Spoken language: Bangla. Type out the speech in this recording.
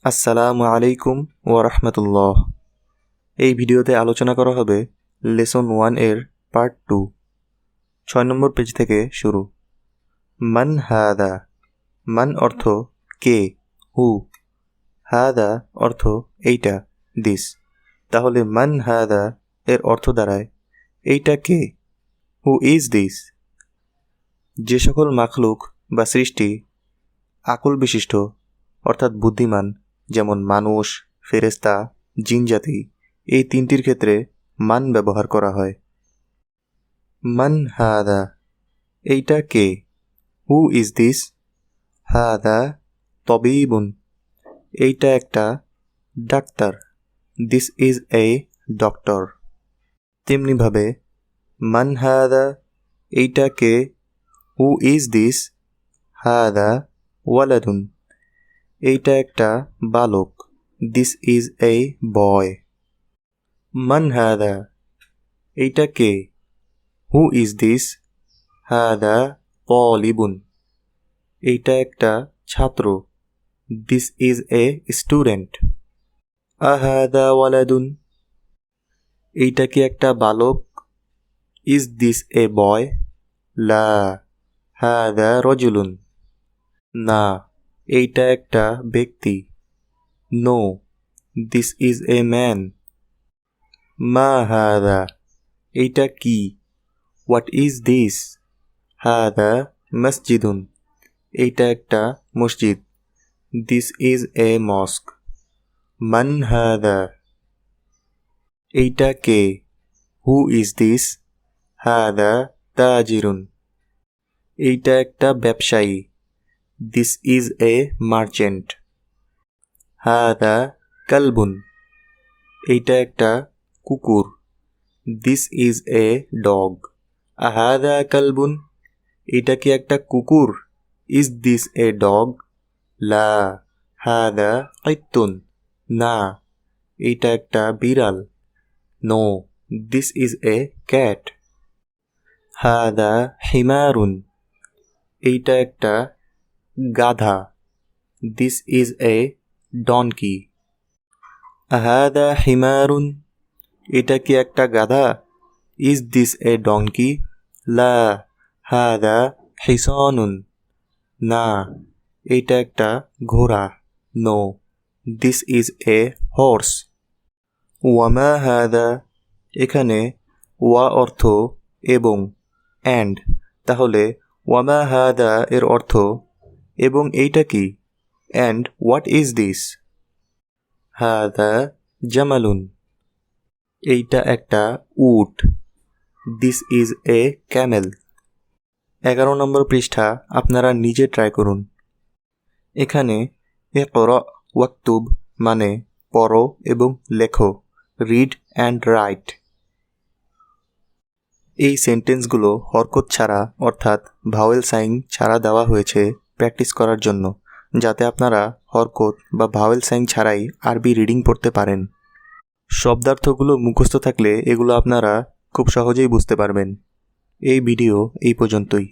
আসসালামু আলাইকুম ওয়া রাহমাতুল্লাহ। এই ভিডিওতে আলোচনা করা হবে লেসন 1 এর পার্ট 2, 6 নম্বর পেজ থেকে শুরু। মান হাদা। মান অর্থ কে, হু। হাদা অর্থ এইটা, দিস। তাহলে মান হাদা এর অর্থ দাঁড়ায় এইটা কে, হু ইজ দিস। যে সকল মাখলুক বা সৃষ্টি আকল বিশিষ্ট অর্থাৎ বুদ্ধিমান, যেমন মানুষ, ফেরেশতা, জিনজাতি, এই তিনটির ক্ষেত্রে মান ব্যবহার করা হয়। মান হাদা, এইটা কে, হু ইজ দিস। হাদা তবিবুন, এইটা একটা doctor, this is a doctor. তেমনিভাবে মান হাদা, এইটা কে, হু ইজ দিস। হাদা ওয়ালাদুন, এইটা একটা বালক, দিস ইজ এ বয়। মান হাদা, এইটা কে, হু ইজ দিস। হাদা তালিবুন, এইটা একটা ছাত্র, দিস ইজ এ স্টুডেন্ট। আহাদা ওয়ালাদুন, এইটা কি একটা বালক, ইজ দিস এ বয়। লা, হাদা রজুলুন, না, এইটা একটা ব্যক্তি। No, this is a man. মা হাদা, এইটা কি, হোয়াট ইজ দিস। হাদা মসজিদুন, এইটা একটা মসজিদ, দিস ইজ এ মস্ক। মান হাদা, এইটা কে, হু ইজ দিস। হাদা তাজিরুন, এইটা একটা ব্যবসায়ী, দিস ইজ এ মার্চেন্ট। হাদা কালবুন, এইটা একটা কুকুর, দিস ইজ এ ডগ। আহাদা কালবুন, এটা কি একটা কুকুর, ইজ দিস এ ডগ। লা, হাদা কিত্তুন, না, এইটা একটা বিড়াল। No, this is a cat. হাদা হিমারুন, এইটা একটা গাধা, দিস ইজ এ ডনকি। হাদা হিমারুন, এটা কি একটা গাধা, ইজ দিস এ ডনকি। লা, হাদা হিসানুন, না, এইটা একটা ঘোড়া। No, this is a horse. ওয়ামা হাদা, এখানে ওয়া অর্থ এবং, অ্যান্ড। তাহলে ওয়ামা হাদা এর অর্থ এবং এইটা কি, অ্যান্ড হোয়াট ইজ দিস। হাদা জামালুন, এইটা একটা উট, দিস ইজ এ ক্যামেল। 11 নম্বর পৃষ্ঠা আপনারা নিজে ট্রাই করুন। এখানে ইকরা ওয়াকতুব মানে পড়ো এবং লেখো, রিড অ্যান্ড রাইট। এই সেন্টেন্সগুলো হরকত ছাড়া অর্থাৎ ভাওয়েল সাইন ছাড়া দেওয়া হয়েছে প্র্যাকটিস করার জন্য, যাতে আপনারা হরকত বা ভাওয়েল সাইন ছাড়াই আরবি রিডিং পড়তে পারেন। শব্দার্থগুলো মুখস্থ থাকলে এগুলো আপনারা খুব সহজেই বুঝতে পারবেন। এই ভিডিও এই পর্যন্তই।